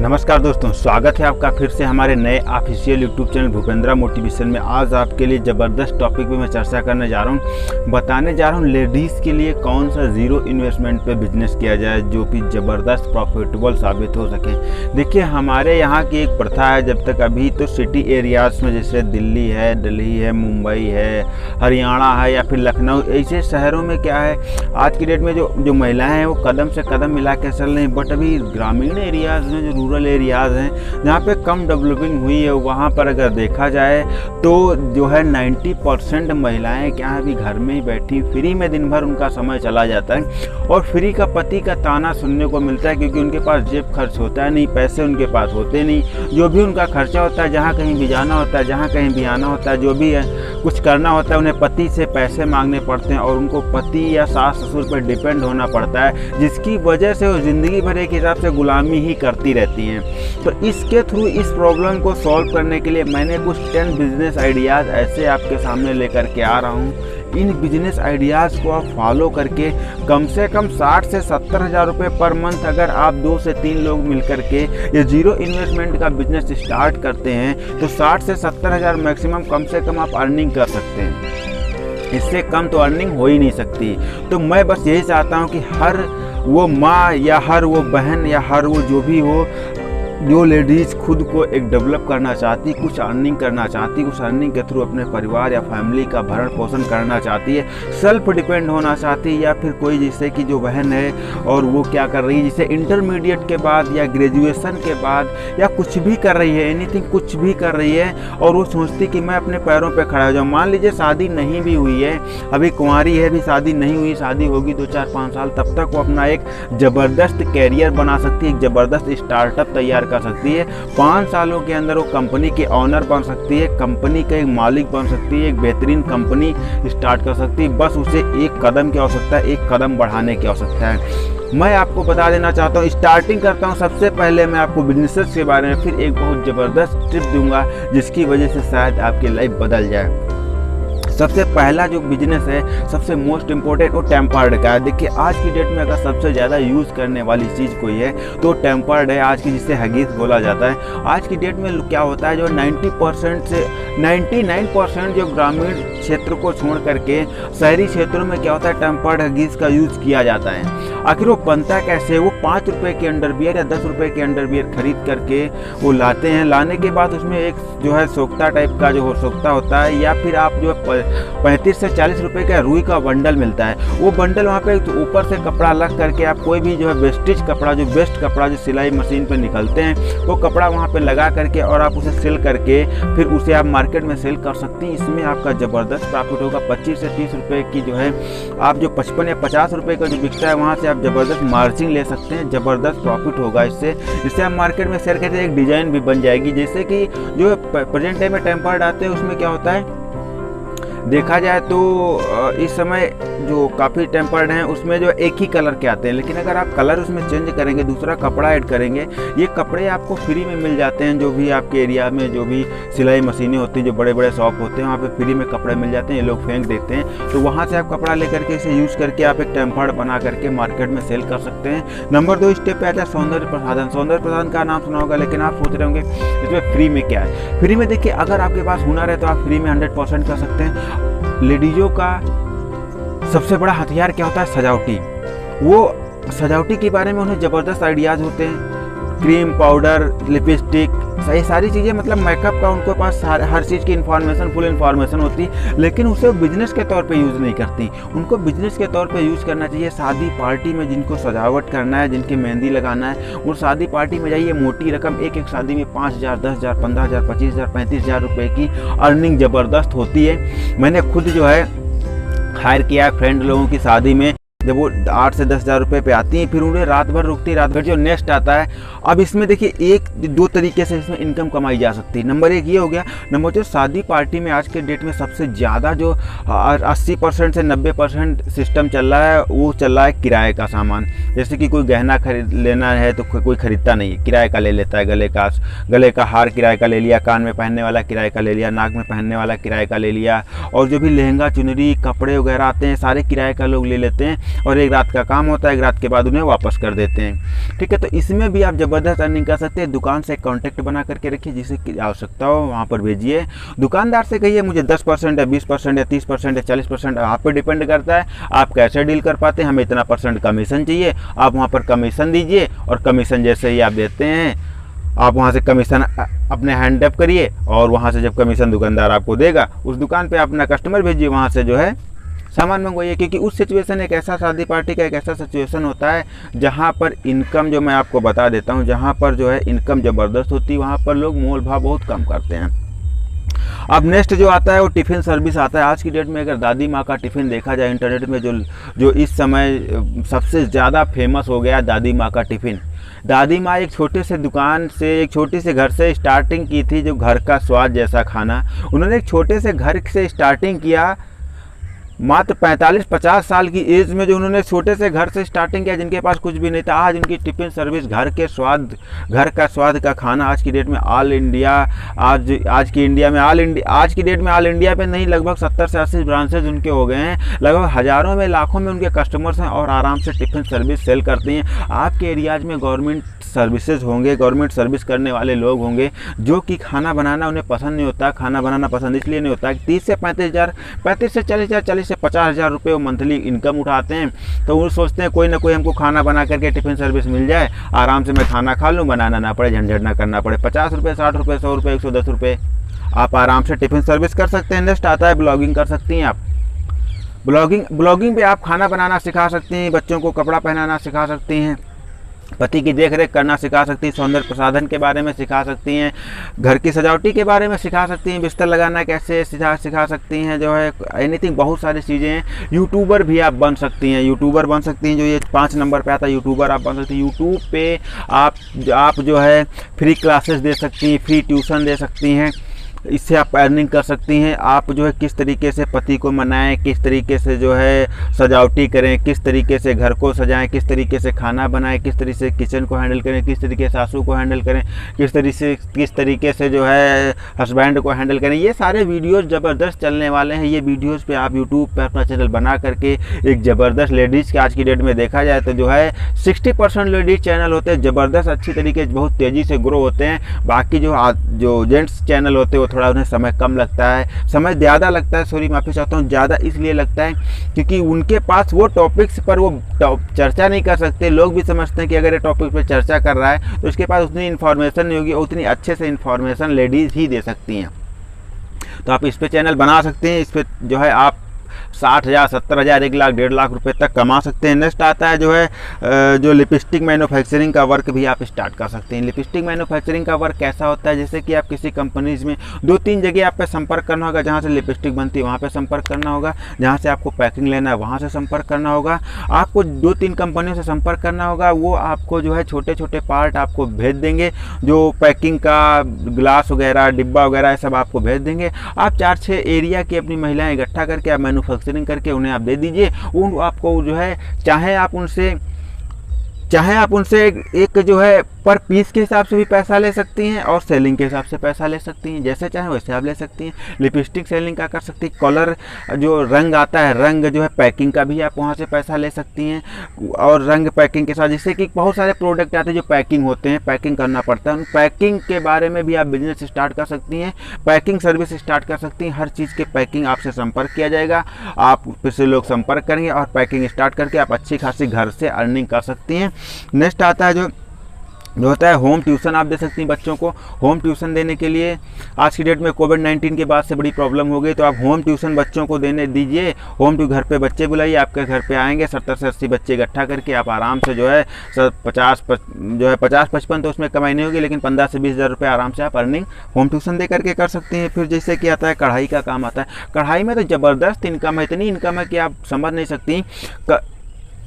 नमस्कार दोस्तों, स्वागत है आपका फिर से हमारे नए ऑफिशियल यूट्यूब चैनल भूपेंद्रा मोटिवेशन में। आज आपके लिए ज़बरदस्त टॉपिक पे मैं चर्चा करने जा रहा हूँ। बताने जा रहा हूँ लेडीज़ के लिए कौन सा ज़ीरो इन्वेस्टमेंट पे बिजनेस किया जाए जो कि ज़बरदस्त प्रॉफिटेबल साबित हो सके। देखिए, हमारे यहाँ की एक प्रथा है, जब तक अभी तो सिटी एरियाज़ में जैसे दिल्ली है, दिल्ली है, मुंबई है, हरियाणा है या फिर लखनऊ, ऐसे शहरों में क्या है, आज की डेट में जो महिलाएँ हैं वो कदम से कदम मिला के चल रही हैं। बट अभी ग्रामीण एरियाज़ में जो रूरल एरियाज़ हैं जहाँ पे कम डेवलपिंग हुई है, वहाँ पर अगर देखा जाए तो जो है 90% महिलाएं क्या है, अभी घर में ही बैठी फ्री में दिन भर उनका समय चला जाता है और फ्री का पति का ताना सुनने को मिलता है, क्योंकि उनके पास जेब खर्च होता है नहीं, पैसे उनके पास होते नहीं। जो भी उनका खर्चा होता है, जहाँ कहीं भी जाना होता है, जहाँ कहीं भी आना होता है, जो भी है कुछ करना होता है, उन्हें पति से पैसे मांगने पड़ते हैं और उनको पति या सास ससुर पर डिपेंड होना पड़ता है, जिसकी वजह से वो ज़िंदगी भर एक हिसाब से गुलामी ही करती रहती हैं। तो इसके थ्रू इस प्रॉब्लम को सॉल्व करने के लिए मैंने कुछ 10 बिजनेस आइडियाज़ ऐसे आपके सामने लेकर के आ रहा हूँ। इन बिजनेस आइडियाज़ को आप फॉलो करके कम से कम 60 से 70 हज़ार रुपये पर मंथ अगर आप 2 से 3 लोग मिलकर के ये जीरो इन्वेस्टमेंट का बिजनेस स्टार्ट करते हैं तो 60 से 70 हज़ार मैक्सिमम कम से कम आप अर्निंग कर सकते हैं। इससे कम तो अर्निंग हो ही नहीं सकती। तो मैं बस यही चाहता हूँ कि हर वो माँ या हर वो बहन या हर वो जो भी हो, जो लेडीज़ खुद को एक डेवलप करना चाहती, कुछ अर्निंग करना चाहती, उस अर्निंग के थ्रू अपने परिवार या फैमिली का भरण पोषण करना चाहती है, सेल्फ डिपेंड होना चाहती है, या फिर कोई जैसे कि जो बहन है और वो क्या कर रही है, जैसे इंटरमीडिएट के बाद या ग्रेजुएशन के बाद या कुछ भी कर रही है, एनीथिंग कुछ भी कर रही है और वो सोचती कि मैं अपने पैरों पर खड़ा हो जाऊँ। मान लीजिए शादी नहीं भी हुई है, अभी कुंवारी है, भी शादी नहीं हुई, शादी होगी 2, 4, 5 साल, तब तक वो अपना एक ज़बरदस्त कैरियर बना सकती है, एक ज़बरदस्त स्टार्टअप तैयार कर सकती है। 5 सालों के अंदर वो कंपनी के ऑनर बन सकती है, कंपनी का एक मालिक बन सकती है, एक बेहतरीन कंपनी स्टार्ट कर सकती है। बस उसे एक कदम की आवश्यकता है, एक कदम बढ़ाने की आवश्यकता है। मैं आपको बता देना चाहता हूँ, स्टार्टिंग करता हूँ, सबसे पहले मैं आपको बिजनेसेस के बारे में फिर एक बहुत ज़बरदस्त टिप दूंगा जिसकी वजह से शायद आपकी लाइफ बदल जाए। सबसे पहला जो बिजनेस है, सबसे मोस्ट इम्पोर्टेंट, वो टेम्पर्ड का है। देखिए, आज की डेट में अगर सबसे ज़्यादा यूज़ करने वाली चीज़ कोई है तो टेम्पर्ड है, आज की जिसे हगीज बोला जाता है। आज की डेट में क्या होता है, जो 90% से 99% जो ग्रामीण क्षेत्र को छोड़ करके शहरी क्षेत्रों में क्या होता है, टेम्पर्ड हगीज का यूज़ किया जाता है। आखिर वो बनता कैसे? वो 5 रुपये के अंडरवियर या 10 रुपये के अंडरवियर खरीद करके वो लाते हैं। लाने के बाद उसमें एक जो है सोख्ता टाइप का जो सोख्ता होता है, या फिर आप जो 35 से 40 रुपये का रुई का बंडल मिलता है। वो बंडल वहाँ पे ऊपर से कपड़ा लग करके आप कोई भी जो है वेस्टेज कपड़ा, जो बेस्ट कपड़ा जो सिलाई मशीन पे निकलते हैं, वो कपड़ा वहाँ पे लगा करके और आप उसे सेल करके फिर उसे आप मार्केट में सेल कर सकती हैं। इसमें आपका ज़बरदस्त प्रॉफिट होगा। 25 से 30 रुपये की जो है आप जो 55 या 50 रुपये का जो बिकता है, वहाँ से आप ज़बरदस्त मार्जिन ले सकते हैं, ज़बरदस्त प्रॉफिट होगा इससे आप मार्केट में सेल करके एक डिज़ाइन भी बन जाएगी। जैसे कि जो प्रेजेंट टाइम में टेम्पर्ड आते हैं, उसमें क्या होता है, देखा जाए तो इस समय जो काफ़ी टेम्पर्ड हैं उसमें जो एक ही कलर के आते हैं, लेकिन अगर आप कलर उसमें चेंज करेंगे, दूसरा कपड़ा ऐड करेंगे, ये कपड़े आपको फ्री में मिल जाते हैं। जो भी आपके एरिया में जो भी सिलाई मशीनें होती हैं, जो बड़े बड़े शॉप होते हैं, वहाँ पे फ्री में कपड़े मिल जाते हैं, ये लोग फेंक देते हैं। तो वहाँ से आप कपड़ा लेकर के इसे यूज़ करके आप एक टेम्पर्ड बना करके मार्केट में सेल कर सकते हैं। नंबर 2 स्टेप पे आता है सौंदर्य प्रसाधन। सौंदर्य प्रसाधन का नाम सुना होगा, लेकिन आप सोच रहे होंगे इसमें फ्री में क्या है। फ्री में देखिए, अगर आपके पास हुनर है तो आप फ्री में 100% कर सकते हैं। लेडीज़ों का सबसे बड़ा हथियार क्या होता है, सजावटी। वो सजावटी के बारे में उन्हें ज़बरदस्त आइडियाज़ होते हैं, क्रीम, पाउडर, लिपस्टिक, ये सारी चीज़ें, मतलब मेकअप का उनके पास हर चीज़ की इन्फॉर्मेशन, फुल इन्फॉर्मेशन होती है, लेकिन उसे बिजनेस के तौर पे यूज़ नहीं करती। उनको बिजनेस के तौर पे यूज़ करना चाहिए। शादी पार्टी में जिनको सजावट करना है, जिनके मेहंदी लगाना है, वो शादी पार्टी में जाइए, मोटी रकम, एक शादी में 5,000, 10,000, 15,000, 25,000, 35,000 रुपये की अर्निंग ज़बरदस्त होती है। मैंने खुद जो है हायर किया है फ्रेंड लोगों की शादी में, जब वो 8 से 10,000 रुपये पे आती हैं, फिर उन्हें रात भर रुकती, रात भर जो नेक्स्ट आता है। अब इसमें देखिए 1-2 तरीके से इसमें इनकम कमाई जा सकती है। नंबर 1 ये हो गया। नंबर 2, शादी पार्टी में आज के डेट में सबसे ज़्यादा जो 80% से 90% सिस्टम चल रहा है, वो चल रहा है किराए का सामान। जैसे कि कोई गहना खरीद लेना है तो कोई खरीदता नहीं है, किराए का ले लेता है। गले का हार किराए का ले लिया, कान में पहनने वाला किराए का ले लिया, नाक में पहनने वाला किराए का ले लिया, और जो भी लहंगा, चुनरी, कपड़े वगैरह आते हैं सारे किराए का लोग ले लेते हैं। और एक रात का काम होता है, एक रात के बाद उन्हें वापस कर देते हैं। ठीक है, तो इसमें भी आप ज़बरदस्त अर्निंग कर सकते हैं। दुकान से कॉन्टैक्ट बना करके रखिए, जिसे की आवश्यकता हो वहाँ पर भेजिए। दुकानदार से कहिए मुझे 10% या 20% या 30% या 40%, आप पे डिपेंड करता है आप कैसे डील कर पाते हैं। हमें इतना % कमीशन चाहिए, आप वहाँ पर कमीशन दीजिए और कमीशन जैसे ही आप देते हैं आप वहाँ से कमीशन अपने हैंड अप करिए और वहाँ से जब कमीशन दुकानदार आपको देगा उस दुकान पे अपना कस्टमर भेजिए, वहाँ से जो है सामान मंगवाइए। क्योंकि उस सिचुएशन एक ऐसा शादी पार्टी का एक ऐसा सिचुएशन होता है जहाँ पर इनकम, जो मैं आपको बता देता हूँ, जहाँ पर जो है इनकम ज़बरदस्त होती है, वहाँ पर लोग मोल भाव बहुत कम करते हैं। अब नेक्स्ट जो आता है वो टिफ़िन सर्विस आता है। आज की डेट में अगर दादी माँ का टिफ़िन देखा जाए इंटरनेट में, जो इस समय सबसे ज़्यादा फेमस हो गया दादी माँ का टिफ़िन। दादी माँ एक छोटे से दुकान से, एक छोटे से घर से स्टार्टिंग की थी, जो घर का स्वाद जैसा खाना। उन्होंने एक छोटे से घर से स्टार्टिंग किया, मात्र 45-50 साल की एज में जो उन्होंने छोटे से घर से स्टार्टिंग किया, जिनके पास कुछ भी नहीं था, आज उनकी टिफ़िन सर्विस, घर के स्वाद, घर का स्वाद का खाना आज की डेट में ऑल इंडिया, आज की डेट में ऑल इंडिया पे नहीं, लगभग 70 से 80 ब्रांचेज उनके हो गए हैं। लगभग हज़ारों में लाखों में उनके कस्टमर्स हैं और आराम से टिफ़िन सर्विस सेल करती हैं। आपके एरियाज में गवर्नमेंट सर्विसेज होंगे, गवर्नमेंट सर्विस करने वाले लोग होंगे जो कि खाना बनाना उन्हें पसंद नहीं होता। खाना बनाना पसंद इसलिए नहीं होता कि 30 से 35 हज़ार, 35 से 40 हज़ार, 40 से 50 हज़ार रुपये वो मंथली इनकम उठाते हैं। तो वो सोचते हैं कोई ना कोई हमको खाना बना करके टिफ़िन सर्विस मिल जाए, आराम से मैं खाना खा लूँ, बनाना ना पड़े, झंझट ना करना पड़े। 50 रुपये, 60 रुपये, 100 रुपये, 110 रुपये, आप आराम से टिफ़िन सर्विस कर सकते हैं। नेक्स्ट आता है ब्लॉगिंग कर सकती हैं आप। ब्लॉगिंग पे आप खाना बनाना सिखा सकती हैं, बच्चों को कपड़ा पहनाना सिखा सकती हैं, पति की देखरेख करना सिखा सकती हैं, सौंदर्य प्रसाधन के बारे में सिखा सकती हैं, घर की सजावटी के बारे में सिखा सकती हैं, बिस्तर लगाना कैसे सिखा सकती हैं, जो है एनीथिंग, बहुत सारी चीज़ें हैं। यूट्यूबर भी आप बन सकती हैं, यूट्यूबर बन सकती हैं, जो ये 5 नंबर पे आता है, यूट्यूबर आप बन सकती हैं। यूट्यूब पे आप जो है फ्री क्लासेस दे सकती हैं, फ्री ट्यूशन दे सकती हैं, इससे आप अर्निंग कर सकती हैं। आप जो है किस तरीके से पति को मनाएं, किस तरीके से जो है सजावटी करें, किस तरीके से घर को सजाएं, किस तरीके से खाना बनाएं, किस तरीके से किचन को हैंडल करें, किस तरीके से सासू को हैंडल करें, किस तरीके से जो है हस्बैंड को हैंडल करें। ये सारे वीडियोज़ ज़बरदस्त चलने वाले हैं। ये वीडियोज़ पे आप यूट्यूब पर अपना चैनल बना करके एक ज़बरदस्त, लेडीज़ के आज की डेट में देखा जाए तो जो है 60% लेडीज़ चैनल होते हैं, ज़बरदस्त अच्छी तरीके से बहुत तेज़ी से ग्रो होते हैं। बाकी जो जेंट्स चैनल होते हैं थोड़ा उन्हें समय कम लगता है, समय ज़्यादा लगता है, सॉरी माफ़ी चाहता हूँ, ज़्यादा इसलिए लगता है क्योंकि उनके पास वो टॉपिक्स पर वो चर्चा नहीं कर सकते। लोग भी समझते हैं कि अगर ये टॉपिक पर चर्चा कर रहा है तो उसके पास उतनी इन्फॉर्मेशन नहीं होगी, उतनी अच्छे से इन्फॉर्मेशन लेडीज़ ही दे सकती हैं। तो आप इस पर चैनल बना सकते हैं, इस पर जो है आप 60,000, 70,000, 1 लाख, 1.5 लाख रुपए तक कमा सकते हैं। नेक्स्ट आता है जो है जो लिपस्टिक मैन्युफैक्चरिंग का वर्क भी आप स्टार्ट कर सकते हैं। लिपस्टिक मैन्युफैक्चरिंग का वर्क कैसा होता है, जैसे कि आप किसी कंपनीज में 2-3 जगह आप पे संपर्क करना होगा, जहाँ से लिपस्टिक बनती है वहाँ पे संपर्क करना होगा, जहाँ से आपको पैकिंग लेना है वहाँ से संपर्क करना होगा। आपको 2-3 कंपनियों से संपर्क करना होगा, वो आपको जो है छोटे छोटे पार्ट आपको भेज देंगे, जो पैकिंग का ग्लास वगैरह, डिब्बा वगैरह सब आपको भेज देंगे। आप 4-6 एरिया की अपनी महिलाएँ इकट्ठा करके आप मैन्युफैक्चरिंग करके उन्हें आप दे दीजिए। वो आपको जो है चाहे आप उनसे एक जो है पर पीस के हिसाब से भी पैसा ले सकती हैं और सेलिंग के हिसाब से पैसा ले सकती हैं, जैसे चाहें वैसे आप ले सकती हैं। लिपस्टिक सेलिंग का कर सकती हैं, कलर जो रंग आता है, रंग जो है पैकिंग का भी आप वहाँ से पैसा ले सकती हैं। और रंग पैकिंग के साथ जैसे कि बहुत सारे प्रोडक्ट आते हैं जो पैकिंग होते हैं, पैकिंग करना पड़ता है, उन पैकिंग के बारे में भी आप बिजनेस स्टार्ट कर सकती हैं, पैकिंग सर्विस स्टार्ट कर सकती हैं। हर चीज़ के पैकिंग आपसे संपर्क किया जाएगा, आप फिर से लोग संपर्क करेंगे और पैकिंग स्टार्ट करके आप अच्छी खासी घर से अर्निंग कर सकती हैं। नेक्स्ट आता है जो होता है होम ट्यूशन आप दे सकती हैं बच्चों को। होम ट्यूशन देने के लिए आज की डेट में कोविड-19 के बाद से बड़ी प्रॉब्लम हो गई, तो आप होम ट्यूशन बच्चों को देने दीजिए। घर पे बच्चे बुलाइए, आपके घर पे आएंगे 70 से 80 बच्चे इकट्ठा करके आप आराम से जो है 50-55 तो उसमें कमाई नहीं होगी, लेकिन 15 से 20 हज़ार रुपये आराम से आप अर्निंग होम ट्यूशन दे करके कर सकते हैं। फिर जैसे कि आता है कढ़ाई का काम आता है। कढ़ाई में तो ज़बरदस्त इनकम है, इतनी इनकम है कि आप समझ नहीं सकती।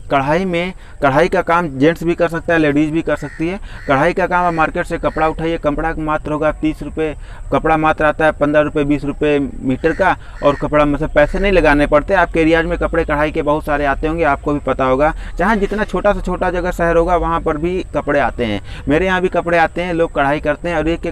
कढ़ाई का काम जेंट्स भी कर सकता है, लेडीज़ भी कर सकती है। कढ़ाई का काम आप मार्केट से कपड़ा उठाइए, कपड़ा मात्र होगा 30 रुपये, कपड़ा मात्र आता है 15 रुपये 20 रुपये मीटर का, और कपड़ा मतलब पैसे नहीं लगाने पड़ते। आपके एरियाज में कपड़े कढ़ाई के बहुत सारे आते होंगे, आपको भी पता होगा। चाहे जितना छोटा से छोटा जगह शहर होगा वहाँ पर भी कपड़े आते हैं, मेरे यहाँ भी कपड़े आते हैं, लोग कढ़ाई करते हैं। और एक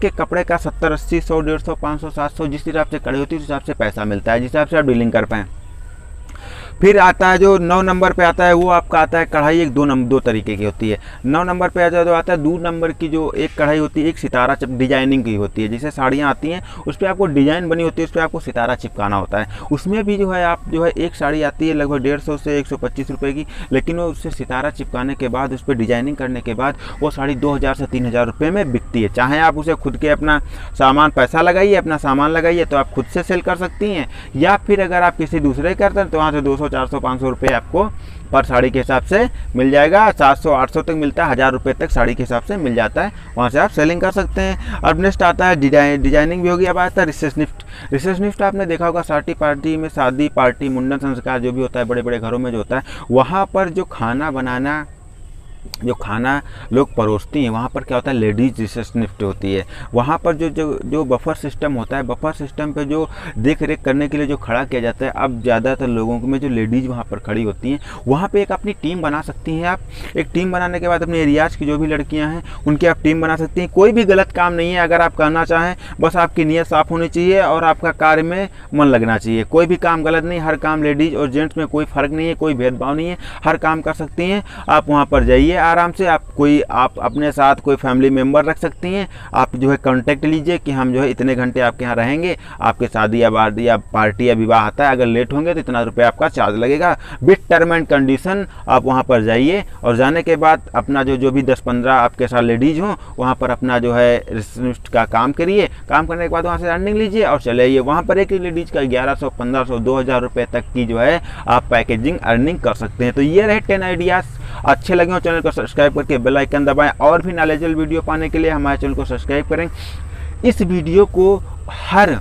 एक कपड़े का 70, 80, 100, 150, 500, 700 जिस हिसाब से कढ़ाई होती है उस हिसाब से पैसा मिलता है, जिस हिसाब से आप डीलिंग कर पाएँ। फिर आता है जो 9 नंबर पे आता है, वो आपका आता है कढ़ाई, एक दो तरीके की होती है। 9 नंबर पे आता है 2 नंबर की जो एक कढ़ाई होती है, एक सितारा डिजाइनिंग की होती है। जैसे साड़ियाँ आती हैं उस पर आपको डिजाइन बनी होती है, उस पर आपको सितारा चिपकाना होता है। उसमें भी जो है आप जो है एक साड़ी आती है लगभग 150 से 125 रुपये की, लेकिन वो उससे सितारा चिपकाने के बाद, उस पर डिजाइनिंग करने के बाद वो साड़ी 2000 से 3000 रुपये में बिकती है। चाहे आप उसे खुद के अपना सामान पैसा लगाइए, अपना सामान लगाइए तो आप खुद से सेल कर सकती हैं, या फिर अगर आप किसी दूसरे करते हैं तो वहाँ से 200, 400, 500 रुपये आपको पर साड़ी के हिसाब से मिल जाएगा। 700, 800 तक मिलता है, 1000 रुपये तक साड़ी के हिसाब से मिल जाता है, वहाँ से आप सेलिंग कर सकते हैं। अब नेक्स्ट आता है डिजाइनिंग भी होगी। अब आता है रिसेप्शनिस्ट। रिसेप्शनिस्ट आपने देखा होगा शादी पार्टी में, शादी पार्टी, मुंडन संस्कार जो भी होता है बड़े बड़े घरों में जो होता है, वहाँ पर जो खाना लोग परोसती हैं, वहाँ पर क्या होता है, लेडीज रिसेप्शनिस्ट होती है। वहाँ पर जो बफर सिस्टम होता है, बफर सिस्टम पे जो देख रेख करने के लिए जो खड़ा किया जाता है, अब ज़्यादातर लोगों में जो लेडीज़ वहाँ पर खड़ी होती हैं, वहाँ पे एक अपनी टीम बना सकती हैं आप। एक टीम बनाने के बाद अपने एरियाज़ की जो भी लड़कियाँ हैं उनकी आप टीम बना सकती हैं। कोई भी गलत काम नहीं है, अगर आप करना चाहें, बस आपकी नीयत साफ़ होनी चाहिए और आपका कार्य में मन लगना चाहिए। कोई भी काम गलत नहीं, हर काम लेडीज़ और जेंट्स में कोई फ़र्क नहीं है, कोई भेदभाव नहीं है, हर काम कर सकती हैं। आप वहाँ पर जाइए आराम से, आप अपने साथ कोई फैमिली मेम्बर रख सकती हैं। आप जो है कांटेक्ट लीजिए कि हम जो है इतने घंटे आपके यहाँ रहेंगे, आपके शादी या पार्टी या विवाह आता है, अगर लेट होंगे तो इतना रुपये आपका चार्ज लगेगा, विथ टर्म एंड कंडीशन। आप वहाँ पर जाइए और जाने के बाद अपना जो भी 10-15 आपके साथ लेडीज़ हों, वहाँ पर अपना जो है रिसेप्शनिस्ट का काम करिए। काम करने के बाद वहाँ से अर्निंग लीजिए और चले आइए। वहाँ पर एक लेडीज़ का 1100, 1500, 2000 रुपये तक की जो है आप पैकेजिंग अर्निंग कर सकते हैं। तो ये रहे 10 आइडियाज़। अच्छे लगे हो चैनल को सब्सक्राइब करके बेल आइकन दबाएं, और भी नॉलेजेबल वीडियो पाने के लिए हमारे चैनल को सब्सक्राइब करें। इस वीडियो को हर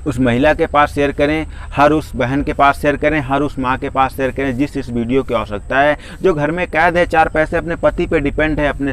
उस महिला के पास शेयर करें, हर उस बहन के पास शेयर करें, हर उस माँ के पास शेयर करें जिस इस वीडियो की आवश्यकता है, जो घर में कैद है, 4 पैसे अपने पति पे डिपेंड है, अपने